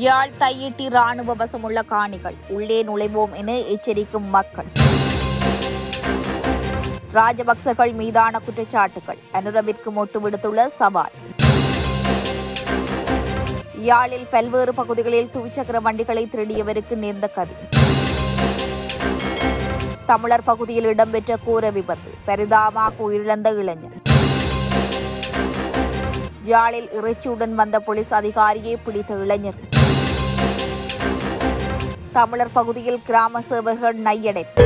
யாழ் தையிட்டி ராணுவ வசமுள்ள காணிகள் உள்ளே நுழைவோம் என எச்சரிக்கும் மக்கள். ராஜபக்சர்கள் மீதான குற்றச்சாட்டுகள் அனுரவிற்கு மொட்டு விடுத்துள்ள சவால். யாழில் பல்வேறு பகுதிகளில் துவிச்சக்கர வண்டிகளை திருடியவருக்கு நேர்ந்த கதி. தமிழர் பகுதியில் இடம்பெற்ற கோர விபத்து, பரிதாபமாக உயிரிழந்த இளைஞர். யாழில் இறைச்சியுடன் வந்த போலீஸ் அதிகாரியை பிடித்த இளைஞர். தமிழர் பகுதியில் கிராம சேவகர்கள் நையடைப்பு.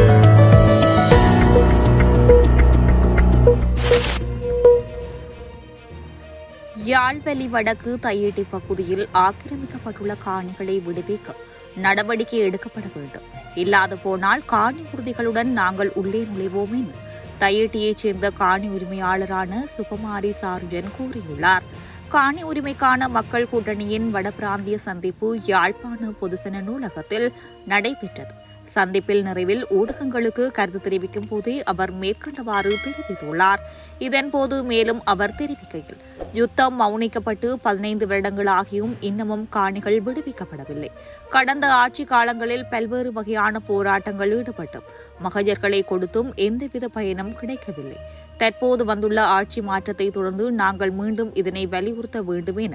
யாழ்வெளி வடக்கு தையிட்டி பகுதியில் ஆக்கிரமிக்கப்பட்டுள்ள காணிகளை விடுவிக்க நடவடிக்கை எடுக்கப்பட வேண்டும். இல்லாது போனால் காணி உறுதிகளுடன் நாங்கள் உள்ளே நுழைவோம் என தையிட்டியைச் சேர்ந்த காணி உரிமையாளரான சுகுமாரி சாருஜன் கூறியுள்ளார். காணி உரிமைக்கான மக்கள் கூட்டணியின் வடபிராந்திய சந்திப்பு யாழ்ப்பாண பொதுசன நூலகத்தில் நடைபெற்றது. சந்திப்பில் நிறைவில் ஊடகங்களுக்கு கருத்து தெரிவிக்கும் போதே அவர் மேற்கண்டவாறு தெரிவித்துள்ளார். இதன்போது மேலும் அவர் தெரிவிக்கையில், யுத்தம் மௌனிக்கப்பட்டு 15 வருடங்களாகியும் இன்னமும் காணிகள் விடுவிக்கப்படவில்லை. கடந்த ஆட்சி காலங்களில் பல்வேறு வகையான போராட்டங்கள் ஈடுபட்டும் மகஜர்களை கொடுத்தும் எந்தவித பயனும் கிடைக்கவில்லை. தற்போது வந்துள்ள ஆட்சி மாற்றத்தை தொடர்ந்து நாங்கள் மீண்டும் இதனை வலியுறுத்த வேண்டும் என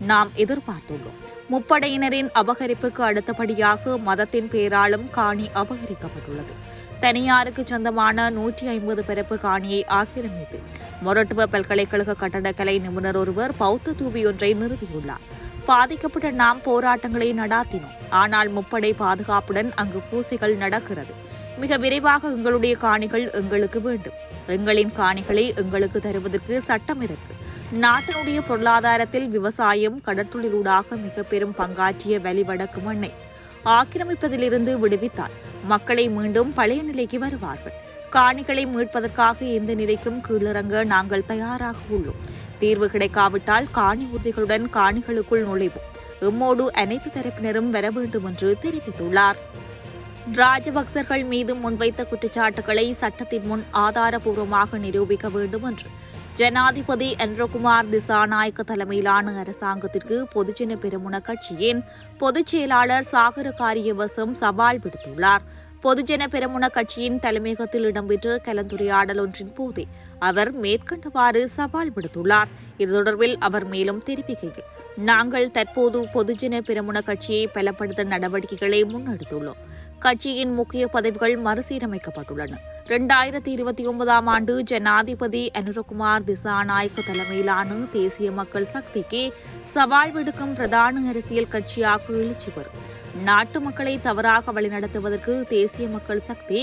நாம் எதிர்பார்த்துள்ளோம். முப்படையினரின் அபகரிப்புக்கு அடுத்தபடியாக மதத்தின் பேராலும் காணி அபகரிக்கப்பட்டுள்ளது. தனியாருக்கு சொந்தமான 150 பரப்பு காணியை ஆக்கிரமித்து மொரட்டுவ பல்கலைக்கழக கட்டடக்கலை நிபுணர் ஒருவர் பௌத்த தூபி ஒன்றை நிறுவியுள்ளார். பாதிக்கப்பட்ட நாம் போராட்டங்களை நடாத்தினோம். ஆனால் முப்படை பாதுகாப்புடன் அங்கு பூசைகள் நடக்கிறது. மிக விரைவாக எங்களுடைய காணிகள் எங்களுக்கு வேண்டும். எங்களின் காணிகளை எங்களுக்கு தருவதற்கு சட்டம் இருக்கு. நாட்டினுடைய பொருளாதாரத்தில் விவசாயம், கடற்தொழிலூடாக மிக பெரும் பங்காற்றிய வலிவடக்கு மண்ணை ஆக்கிரமிப்பதிலிருந்து விடுவித்தால் மக்களை மீண்டும் பழைய நிலைக்கு வருவார்கள். காணிகளை மீட்பதற்காக எந்த நிலைக்கும் கீழிறங்க நாங்கள் தயாராக உள்ளோம். தீர்வு கிடைக்காவிட்டால் காணி உறுதிகளுடன் காணிகளுக்குள் நுழைவோம். எம்மோடு அனைத்து தரப்பினரும் வர வேண்டும் என்று தெரிவித்துள்ளார். ராஜபக்சர்கள் மீது முன்வைத்த குற்றச்சாட்டுகளை சட்டத்தின் முன் ஆதாரபூர்வமாக நிரூபிக்க வேண்டும் என்று ஜனாதிபதி அனுரகுமார் திசாநாயக்க தலைமையிலான அரசாங்கத்திற்கு பொதுஜன பெரமுன கட்சியின் பொதுச் செயலாளர் சாகர காரியவசம் சவால் விடுத்துள்ளார். பொதுஜன பெரமுன கட்சியின் தலைமையகத்தில் இடம்பெற்ற கலந்துரையாடல் ஒன்றின் போதே அவர் மேற்கண்டவாறு சவால் விடுத்துள்ளார். இது தொடர்பில் அவர் மேலும் தெரிவிக்கையில், நாங்கள் தற்போது பொதுஜன பெரமுன கட்சியை பலப்படுத்த நடவடிக்கைகளை முன்னெடுத்துள்ளோம். கட்சியின் முக்கிய பதவிகள் மறுசீரமைக்கப்பட்டுள்ளன. 2029 ஆண்டு ஜனாதிபதி அனுரகுமார் திசாநாயக்க தலைமையிலான தேசிய மக்கள் சக்திக்கு சவால் விடுக்கும் பிரதான அரசியல் கட்சியாக எழுச்சி வரும். நாட்டு மக்களை தவறாக வழிநடத்துவதற்கு தேசிய மக்கள் சக்தி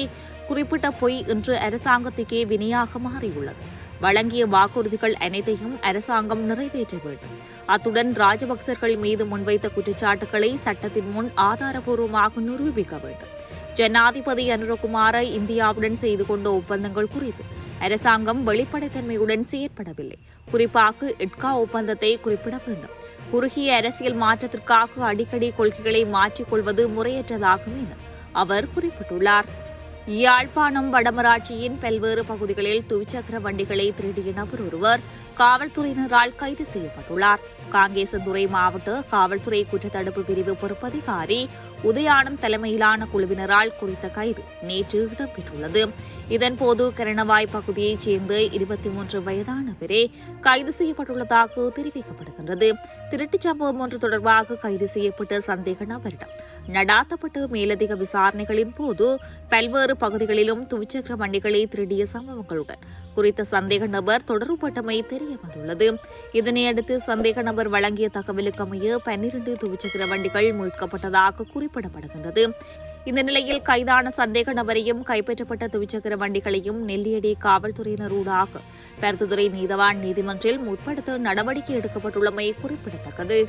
குறிப்பிட்ட பொய் இன்று அரசாங்கத்துக்கே வினையாக மாறியுள்ளது. வழங்கிய வாக்குறுதிகள் அனைத்தையும் அரசாங்கம் நிறைவேற்ற வேண்டும். அத்துடன் ராஜபக்சர்கள் மீது முன்வைத்த குற்றச்சாட்டுகளை சட்டத்தின் முன் ஆதாரபூர்வமாக நிரூபிக்க வேண்டும். ஜனாதிபதி அனுரகுமார இந்தியாவுடன் செய்து கொண்ட ஒப்பந்தங்கள் குறித்து அரசாங்கம் வெளிப்படைத்தன்மையுடன் செயற்படவில்லை. குறிப்பாக இட்கா ஒப்பந்தத்தை குறிப்பிட வேண்டும். குறுகிய அரசியல் மாற்றத்திற்காக அடிக்கடி கொள்கைகளை மாற்றிக்கொள்வது முறையற்றதாகும் என அவர் குறிப்பிட்டுள்ளார். யாழ்ப்பாணம் வடமராட்சியின் பல்வேறு பகுதிகளில் துவிச்சக்கர வண்டிகளை திருடிய நபர் ஒருவர் காவல்துறையினரால் கைது செய்யப்பட்டுள்ளார். காங்கேசந்துறை மாவட்ட காவல்துறை குற்றத்தடுப்பு பிரிவு பொறுப்பதிகாரி உதயானந்த் தலைமையிலான குழுவினரால் குறித்த கைது நேற்று இடம்பெற்றுள்ளது. இதன்போது கரணவாய் பகுதியைச் சேர்ந்த 23 வயதானவரே கைது செய்யப்பட்டுள்ளதாக தெரிவிக்கப்படுகின்றது. திருட்டுச் சம்பவம் ஒன்று தொடர்பாக கைது செய்யப்பட்ட சந்தேக நபரிடம் நடாத்தப்பட்ட மேலதிக விசாரணைகளின் போது பல்வேறு பகுதிகளிலும் துவிச்சக்கர வண்டிகளை திருடிய சம்பவங்களுடன் குறித்த சந்தேக நபர் தொடர்பட்டமை தெரியவந்துள்ளது. இதனையடுத்து சந்தேக நபர் வழங்கிய தகவலுக்கு அமைய 12 துவிச்சக்கர வண்டிகள் மீட்கப்பட்டதாக குறிப்பிடப்படுகின்றது. இந்த நிலையில் கைதான சந்தேக நபரையும் கைப்பற்றப்பட்ட துவிச்சக்கர வண்டிகளையும் நெல்லியடி காவல்துறையினரூடாக பருத்தித்துறை நீதவான் நீதிமன்றில் முற்படுத்த நடவடிக்கை எடுக்கப்பட்டுள்ளமை குறிப்பிடத்தக்கது.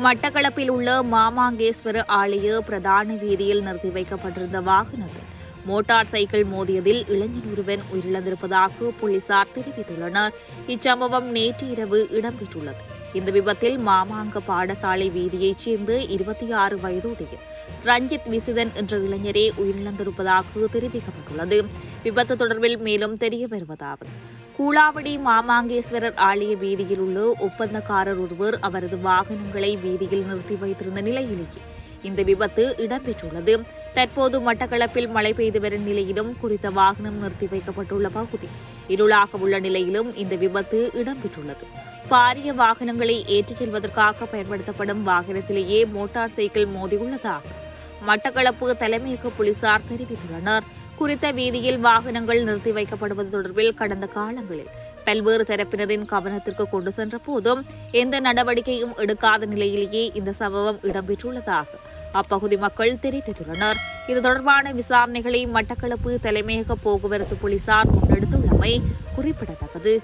மட்டக்களப்பில் உள்ள மாமாங்கேஸ்வர ஆலய பிரதான வீதியில் நிறுத்தி வைக்கப்பட்டிருந்த வாகனத்தில் மோட்டார் சைக்கிள் மோதியதில் இளைஞர் ஒருவன் உயிரிழந்திருப்பதாக போலீசார் தெரிவித்துள்ளனர். இச்சம்பவம் நேற்று இரவு இடம்பெற்றுள்ளது. இந்த விபத்தில் மாமாங்க பாடசாலை வீதியைச் சேர்ந்த 26 வயதுடைய ரஞ்சித் விசிதன் என்ற இளைஞரே உயிரிழந்திருப்பதாக தெரிவிக்கப்பட்டுள்ளது. விபத்து தொடர்பில் மேலும் தெரிய வருவதாவது, கூலாவடி மாமாங்கேஸ்வரர் ஆலய வீதியில் உள்ள ஒப்பந்தக்காரர் ஒருவர் அவரது வாகனங்களை வீதியில் நிறுத்தி வைத்திருந்த நிலையிலேயே இந்த விபத்து இடம்பெற்றுள்ளது. தற்போது மட்டக்களப்பில் மழை பெய்து வரும் நிலையிலும் குறித்த வாகனம் நிறுத்தி வைக்கப்பட்டுள்ள பகுதி இருளாக உள்ள நிலையிலும் இந்த விபத்து இடம்பெற்றுள்ளது. பாரிய வாகனங்களை ஏற்றிச் செல்வதற்காக பயன்படுத்தப்படும் வாகனத்திலேயே மோட்டார் சைக்கிள் மோதியுள்ளதாக மட்டக்களப்பு தலைமையக போலீசார் தெரிவித்துள்ளனர். குறித்த வீதியில் வாகனங்கள் நிறுத்தி வைக்கப்படுவது தொடர்பில் கடந்த காலங்களில் பல்வேறு தரப்பினரின் கவனத்திற்கு கொண்டு சென்ற போதும் எந்த நடவடிக்கையும் எடுக்காத நிலையிலேயே இந்த சம்பவம் இடம்பெற்றுள்ளதாக அப்பகுதி மக்கள் தெரிவித்துள்ளனர். இது தொடர்பான விசாரணைகளை மட்டக்களப்பு தலைமையக போக்குவரத்து போலீசார் முன்னெடுத்துள்ளமை குறிப்பிடத்தக்கது.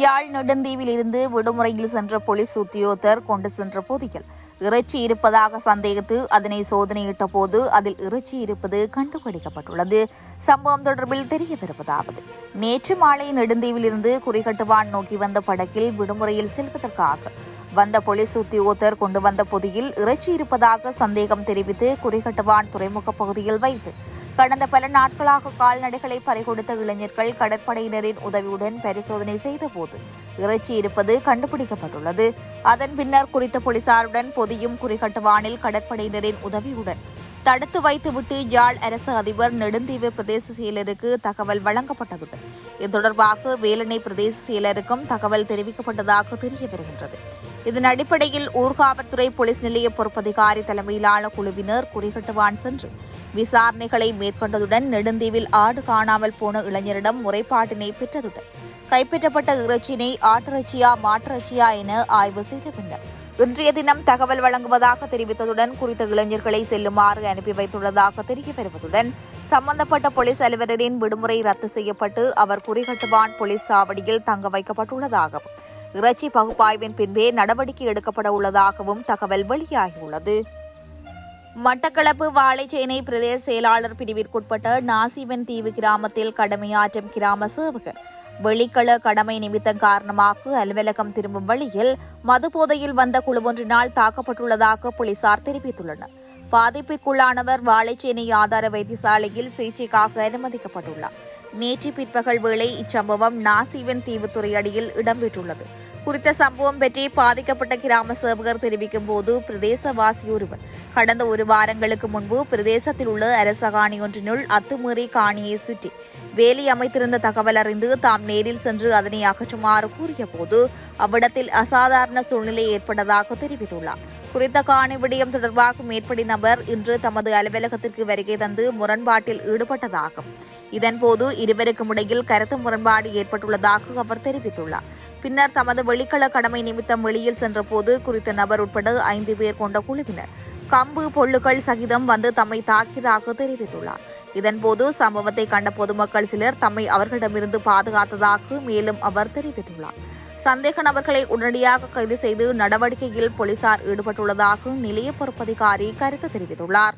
யாழ் நெடுந்தீவில் இருந்து விடுமுறையில் சென்ற போலீஸ் உத்தியோகத்தர் கொண்டு சென்ற பொதியில் இறைச்சி இருப்பதாக சந்தேகித்து அதனை சோதனையிட்ட போது அதில் இறைச்சி இருப்பது கண்டுபிடிக்கப்பட்டுள்ளது. சம்பவம் தொடர்பில் தெரிய வருவதாவது: நேற்று மாலை நெடுந்தீவில் இருந்து குறிகட்டுவான் நோக்கி வந்த படகில் விடுமுறையில் செல்வதற்காக வந்த போலீஸ் உத்தியோகத்தர் கொண்டு வந்த பொதியில் இறைச்சி இருப்பதாக சந்தேகம் தெரிவித்து குறிகட்டுவான் துறைமுக பகுதியில் வைத்து கடந்த பல நாட்களாக கால்நடைகளை பறிகொடுத்த இளைஞர்கள் கடற்படையினரின் உதவியுடன் பரிசோதனை செய்தபோது இறைச்சி இருப்பது கண்டுபிடிக்கப்பட்டுள்ளது. அதன் பின்னர் குறித்த போலீசாருடன் பொதியும் குறிகட்டுவானில் கடற்படையினரின் உதவியுடன் தடுத்து வைத்துவிட்டு யாழ் அரசு அதிபர் நெடுந்தீவு பிரதேச செயலருக்கு தகவல் வழங்கப்பட்டதுடன் இது தொடர்பாக வேலணை பிரதேச செயலருக்கும் தகவல் தெரிவிக்கப்பட்டதாக தெரிய வருகின்றது. இதன் அடிப்படையில் ஊர்காவல்துறை போலீஸ் நிலைய பொறுப்பதிகாரி தலைமையிலான குழுவினர் குறிகட்டுவான் சென்று விசாரணைகளை மேற்கொண்டதுடன் நெடுந்தீவில் ஆடு காணாமல் போன இளைஞரிடம் முறைப்பாட்டினை பெற்றதுடன் கைப்பற்றப்பட்ட இறைச்சியினை ஆட்டிறைச்சியா மாட்டிறைச்சியா என ஆய்வு செய்த பின்னர் இன்றைய தினம் தகவல் வழங்குவதாக தெரிவித்ததுடன் குறித்த இளைஞர்களை செல்லுமாறு அனுப்பி வைத்துள்ளதாக தெரிய வருவதுடன் சம்பந்தப்பட்ட போலீஸ் அலுவலரின் விடுமுறை ரத்து செய்யப்பட்டு அவர் குறிகட்டுவான் போலீஸ் சாவடியில் தங்க வைக்கப்பட்டுள்ளதாகவும் இறைச்சி பகுப்பாய்வின் பின்பே நடவடிக்கை எடுக்கப்பட உள்ளதாகவும் தகவல் வெளியாகியுள்ளது. மட்டக்களப்பு வாழைச்சேனை பிரதேச செயலாளர் பிரிவிற்குட்பட்ட நாசிவன் தீவு கிராமத்தில் கடமையாற்றும் கிராம சேவகர் வெளிக்கள கடமை நிமித்தம் காரணமாக அலுவலகம் திரும்பும் வழியில் மதுபோதையில் வந்த குழுவொன்றினால் தாக்கப்பட்டுள்ளதாக போலீசார் தெரிவித்துள்ளனர். பாதிப்பிற்குள்ளானவர் வாழைச்சேனை ஆதார வைத்தியசாலையில் சிகிச்சைக்காக அனுமதிக்கப்பட்டுள்ளார். நேற்று பிற்பகல் வேளை இச்சம்பவம் நாசிவன் தீவுத்துறை அடியில் இடம்பெற்றுள்ளது. குறித்த சம்பவம் பற்றி பாதிக்கப்பட்ட கிராம சேவகர் தெரிவிக்கும் போது பிரதேசவாசி ஒருவர் கடந்த ஒரு வாரங்களுக்கு முன்பு பிரதேசத்தில் உள்ள அரச காணி ஒன்றினுள் அத்துமீறி காணியை சுற்றி வேலி அமைத்திருந்த தகவல் அறிந்து தாம் நேரில் சென்று அதனை அகற்றுமாறு கூறிய போது அவ்விடத்தில் அசாதாரண சூழ்நிலை ஏற்பட்டதாக தெரிவித்துள்ளார். குறித்த காணி விடயம் தொடர்பாக மேற்படி நபர் இன்று தமது அலுவலகத்திற்கு வருகை தந்து முரண்பாட்டில் ஈடுபட்டதாகவும் இதன்போது இருவருக்கும் இடையில் கருத்து முரண்பாடு ஏற்பட்டுள்ளதாக அவர் தெரிவித்துள்ளார். பின்னர் தமது வெளிக்கள கடமை நிமித்தம் வெளியில் சென்றபோது குறித்த நபர் உட்பட 5 பேர் கொண்ட குழுவினர் கம்பு பொல்லுகள் சகிதம் வந்து தம்மை தாக்கியதாக தெரிவித்துள்ளார். இதன்போது சம்பவத்தை கண்ட பொதுமக்கள் சிலர் தம்மை அவர்களிடமிருந்து பாதுகாத்ததாக மேலும் அவர் தெரிவித்துள்ளார். சந்தேக நபர்களை உடனடியாக கைது செய்து நடவடிக்கையில் போலீசார் ஈடுபட்டுள்ளதாக நிலைய பொறுப்பதிகாரி கருத்து தெரிவித்துள்ளார்.